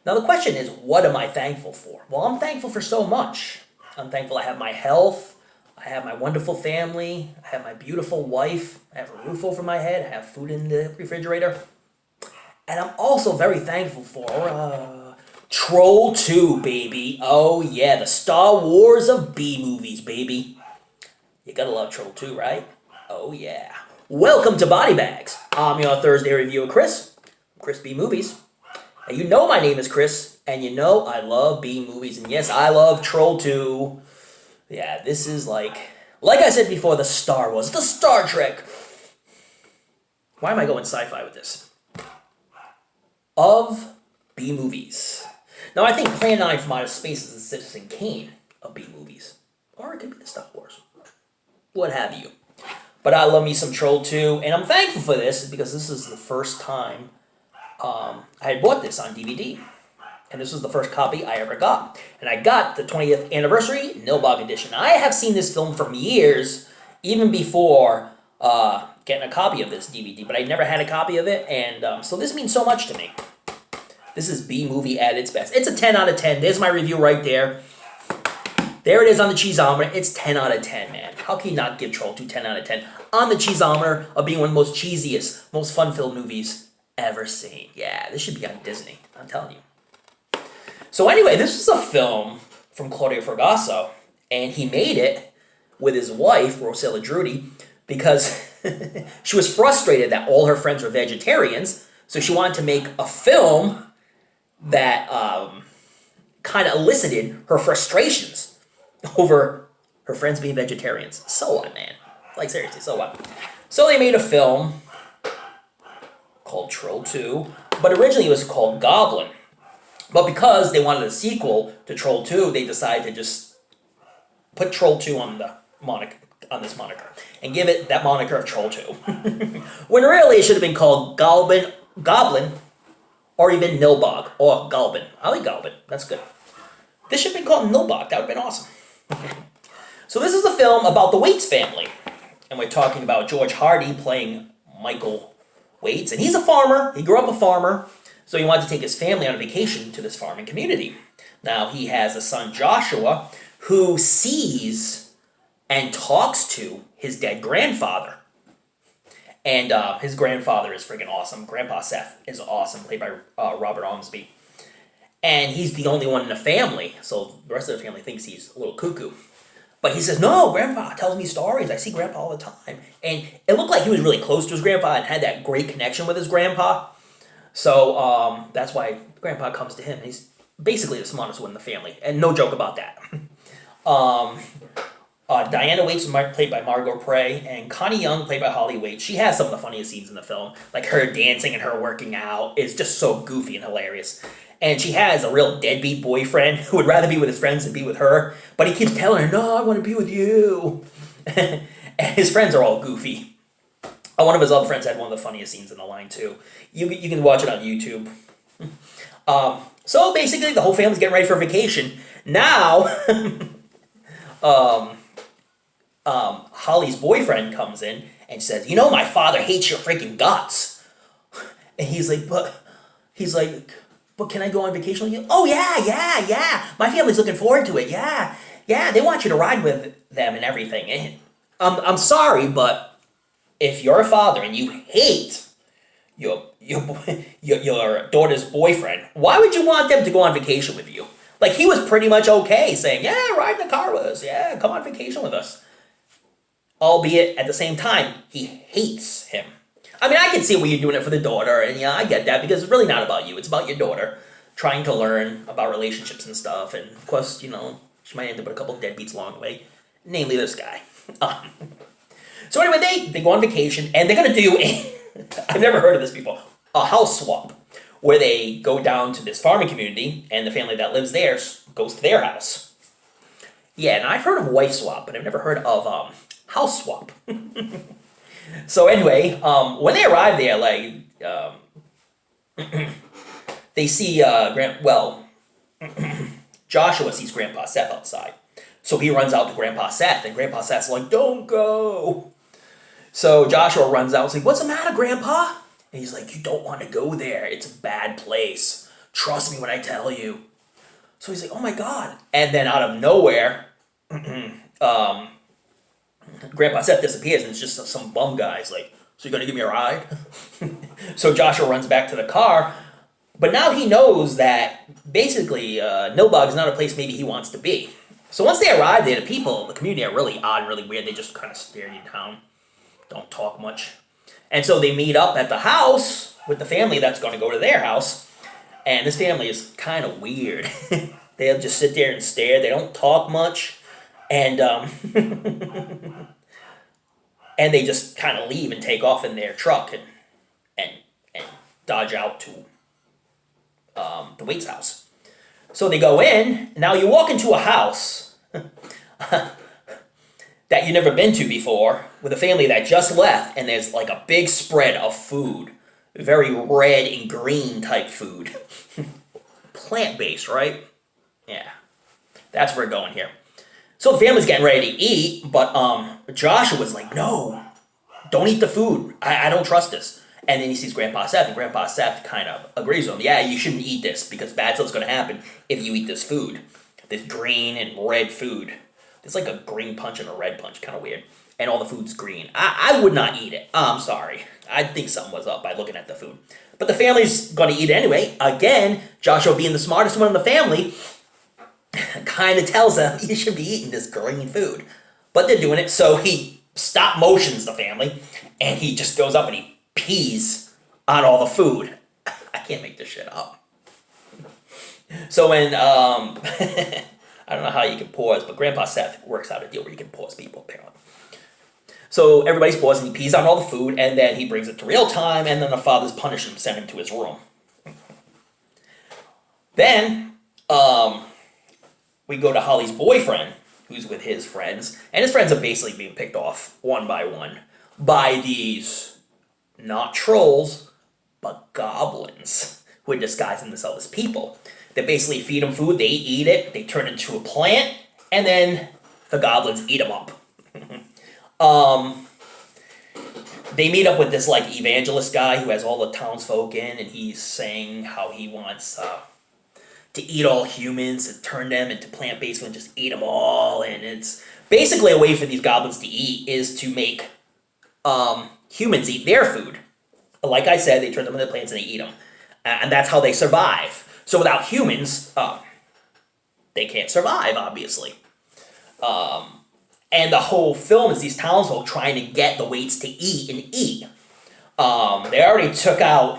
Now the question is, what am I thankful for? Well, I'm thankful for so much. I'm thankful I have my health, I have my wonderful family, I have my beautiful wife, I have a roof over my head, I have food in the refrigerator. And I'm also very thankful for Troll 2, baby. Oh yeah, the Star Wars of B-movies, baby. You gotta love Troll 2, right? Oh yeah. Welcome to BodyBags. I'm your Thursday reviewer, Chris. Chris B Movies. And you know my name is Chris, and you know I love B movies, and yes, I love Troll 2. Yeah, this is like I said before, the Star Wars, the Star Trek. Why am I going sci-fi with this? Of B movies. Now I think Plan 9 from Outer Space is the Citizen Kane of B movies, or it could be the Star Wars, what have you. But I love me some Troll 2, and I'm thankful for this because this is the first time I had bought this on DVD. And this was the first copy I ever got. And I got the 20th anniversary Nilbog edition. I have seen this film for years, even before getting a copy of this DVD, but I never had a copy of it, and so this means so much to me. This is B-movie at its best. It's a 10 out of 10. There's my review right there. There it is on the cheeseometer. It's 10 out of 10, man. How can you not give Troll 2 10 out of 10 on the cheeseometer of being one of the most cheesiest, most fun-filled movies ever seen? Yeah, this should be on Disney. I'm telling you. So anyway, this was a film from Claudio Fragasso, and he made it with his wife, Rosella Drudy, because she was frustrated that all her friends were vegetarians, so she wanted to make a film that kind of elicited her frustrations over her friends being vegetarians. So what, man? Like, seriously, so what? So they made a film called Troll 2, but originally it was called Goblin. But because they wanted a sequel to Troll 2, they decided to just put Troll 2 on this moniker and give it that moniker of Troll 2. When really it should have been called Goblin, or even Nilbog, or Galbin. I like Galbin. That's good. This should have been called Nilbog. That would have been awesome. So this is a film about the Waits family, and we're talking about George Hardy playing Michael Waits, and he's a farmer. He grew up a farmer. So he wanted to take his family on a vacation to this farming community. Now he has a son, Joshua, who sees and talks to his dead grandfather. And his grandfather is freaking awesome. Grandpa Seth is awesome, played by Robert Ormsby. And he's the only one in the family, so the rest of the family thinks he's a little cuckoo. But he says, no, Grandpa tells me stories. I see Grandpa all the time. And it looked like he was really close to his grandpa and had that great connection with his grandpa. So that's why Grandpa comes to him. He's basically the smartest one in the family, and no joke about that. Diana Waits was played by Margot Prey, and Connie Young played by Holly Waits. She has some of the funniest scenes in the film, like her dancing and her working out is just so goofy and hilarious. And she has a real deadbeat boyfriend who would rather be with his friends than be with her, but he keeps telling her, no, I want to be with you. And his friends are all goofy. One of his other friends had one of the funniest scenes in the line, too. You can watch it on YouTube. So basically, the whole family's getting ready for vacation. Now, Holly's boyfriend comes in and says, you know, my father hates your freaking guts. And he's like, but can I go on vacation with you? Oh, yeah. My family's looking forward to it. Yeah, they want you to ride with them and everything. And I'm sorry, but if you're a father and you hate your daughter's boyfriend, why would you want them to go on vacation with you? Like, he was pretty much okay saying, yeah, ride in the car with us. Yeah, come on vacation with us. Albeit, at the same time, he hates him. I mean, I can see why you're doing it for the daughter, and yeah, I get that, because it's really not about you. It's about your daughter trying to learn about relationships and stuff, and of course, you know, she might end up with a couple deadbeats along the way, namely this guy. So anyway, they go on vacation, and they're going to do I've never heard of this before, a house swap, where they go down to this farming community, and the family that lives there goes to their house. Yeah, and I've heard of wife swap, but I've never heard of house swap. So anyway, when they arrive there, they see Joshua sees Grandpa Seth outside. So he runs out to Grandpa Seth, and Grandpa Seth's like, don't go. So Joshua runs out and is like, what's the matter, Grandpa? And he's like, you don't want to go there. It's a bad place. Trust me when I tell you. So he's like, oh my God. And then out of nowhere, Grandpa Seth disappears and it's just some bum guy's like, so you're going to give me a ride? So Joshua runs back to the car. But now he knows that basically Nilbog is not a place maybe he wants to be. So once they arrive there, the community are really odd and really weird. They just kind of stare you down, don't talk much. And so they meet up at the house with the family that's going to go to their house. And this family is kind of weird. They'll just sit there and stare. They don't talk much. And and they just kind of leave and take off in their truck and dodge out to the Waits' house. So they go in. Now you walk into a house that you've never been to before with a family that just left, and there's like a big spread of food. Very red and green type food. Plant-based, right? Yeah. That's where we're going here. So the family's getting ready to eat, but Joshua was like, no, don't eat the food. I don't trust this. And then he sees Grandpa Seth, and Grandpa Seth kind of agrees with him. Yeah, you shouldn't eat this because bad stuff's going to happen if you eat this food. This green and red food. It's like a green punch and a red punch, kind of weird. And all the food's green. I would not eat it. I'm sorry. I think something was up by looking at the food. But the family's going to eat it anyway. Again, Joshua being the smartest one in the family kind of tells them you should be eating this green food. But they're doing it, so he stop motions the family, and he just goes up and he pees on all the food. I can't make this shit up. So when, I don't know how you can pause, but Grandpa Seth works out a deal where you can pause people, apparently. So everybody's pausing, he pees on all the food, and then he brings it to real time, and then the fathers punish him, send him to his room. Then, we go to Holly's boyfriend, who's with his friends, and his friends are basically being picked off one by one by these, not trolls, but goblins, who are disguising themselves as people. They basically feed them food, they eat it, they turn into a plant, and then the goblins eat them up. They meet up with this like evangelist guy who has all the townsfolk in, and he's saying how he wants to eat all humans and turn them into plant-based and just eat them all. And it's basically a way for these goblins to eat is to make humans eat their food. Like I said, they turn them into plants and they eat them, and that's how they survive. So without humans, they can't survive, obviously. And the whole film is these townsfolk trying to get the Waits to eat and eat. They already took out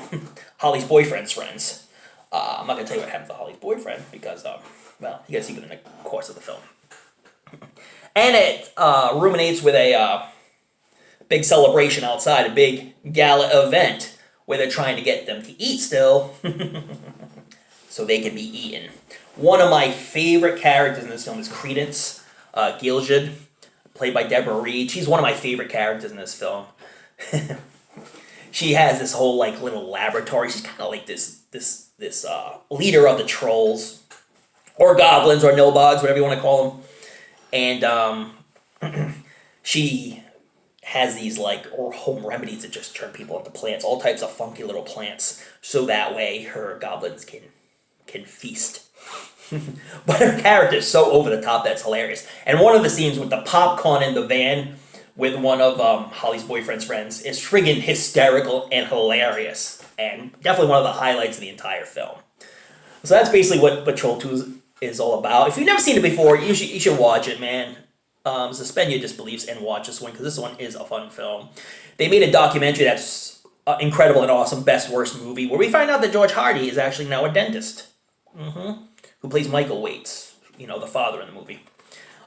Holly's boyfriend's friends. I'm not going to tell you what happened to Holly's boyfriend because, well, you guys see it in the course of the film. And it ruminates with a big celebration outside, a big gala event where they're trying to get them to eat still so they can be eaten. One of my favorite characters in this film is Credence Gilead, played by Deborah Reed. She's one of my favorite characters in this film. She has this whole like little laboratory. She's kind of like this leader of the trolls, or goblins, or nilbogs, whatever you want to call them. And she has these like home remedies that just turn people into plants, all types of funky little plants, so that way her goblins can feast. But her character is so over the top that's hilarious. And one of the scenes with the popcorn in the van with one of Holly's boyfriend's friends is friggin' hysterical and hilarious, and definitely one of the highlights of the entire film. So that's basically what Patrol 2 is all about. If you've never seen it before, you should watch it, man. Suspend your disbeliefs and watch this one, because this one is a fun film. They made a documentary that's incredible and awesome, Best Worst Movie, where we find out that George Hardy is actually now a dentist. Who plays Michael Waits, the father in the movie.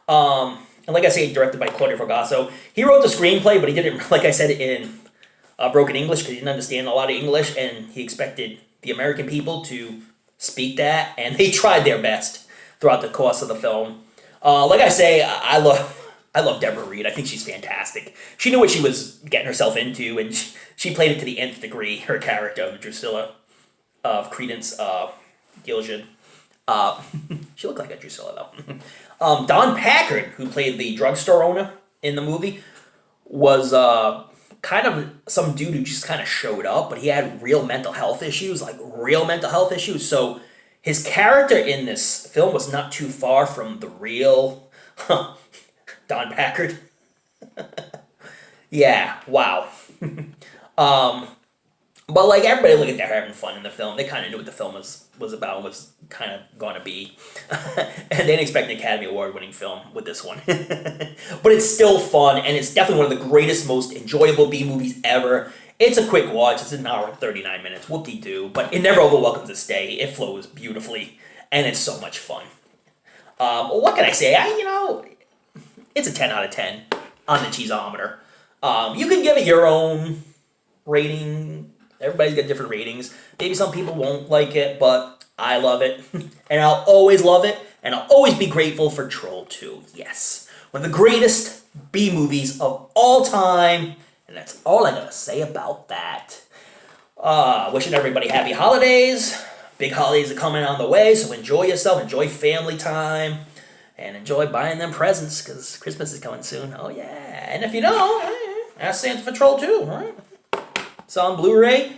And like I say, directed by Claudio Fragasso. He wrote the screenplay, but he did it, like I said, in broken English, because he didn't understand a lot of English, and he expected the American people to speak that, and they tried their best throughout the course of the film. Like I say, I love Deborah Reed. I think she's fantastic. She knew what she was getting herself into, and she played it to the nth degree, her character of Drusilla, of Credence Gilead. She looked like a Drusilla, though. Don Packard, who played the drugstore owner in the movie, was kind of some dude who just kind of showed up, but he had real mental health issues, like real mental health issues. So his character in this film was not too far from the real Don Packard. Yeah, wow. But like everybody look at they're having fun in the film. They kind of knew what the film was about, was kind of going to be, and they didn't expect an Academy Award winning film with this one. But it's still fun, and it's definitely one of the greatest, most enjoyable B movies ever. It's a quick watch. It's an hour and 39 minutes. Whoop-de-doo. But it never overwhelms its stay. It flows beautifully, and it's so much fun. What can I say? It's a 10 out of 10 on the cheeseometer. You can give it your own rating. Everybody's got different ratings. Maybe some people won't like it, but I love it. And I'll always love it. And I'll always be grateful for Troll 2. Yes. One of the greatest B movies of all time. And that's all I gotta say about that. Wishing everybody happy holidays. Big holidays are coming on the way, so enjoy yourself. Enjoy family time. And enjoy buying them presents, because Christmas is coming soon. Oh, yeah. And if you don't, ask Santa for Troll 2, right? It's on Blu-ray,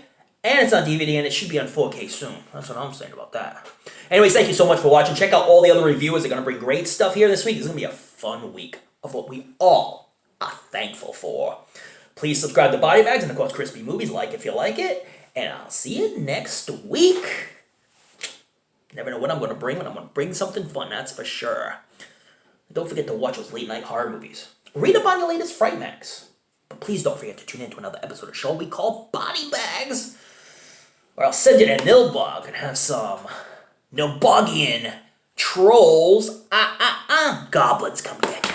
and it's on DVD, and it should be on 4K soon. That's what I'm saying about that. Anyways, thank you so much for watching. Check out all the other reviewers. They're going to bring great stuff here this week. It's going to be a fun week of what we all are thankful for. Please subscribe to BodyBags, and of course, Crispy Movies. Like if you like it, and I'll see you next week. Never know what I'm going to bring, but I'm going to bring something fun, that's for sure. Don't forget to watch those late-night horror movies. Read up on the latest Fright Mags. But please don't forget to tune in to another episode of the show we call BodyBags, or I'll send you to Nilbog and have some Nilbogian trolls, goblins come get you.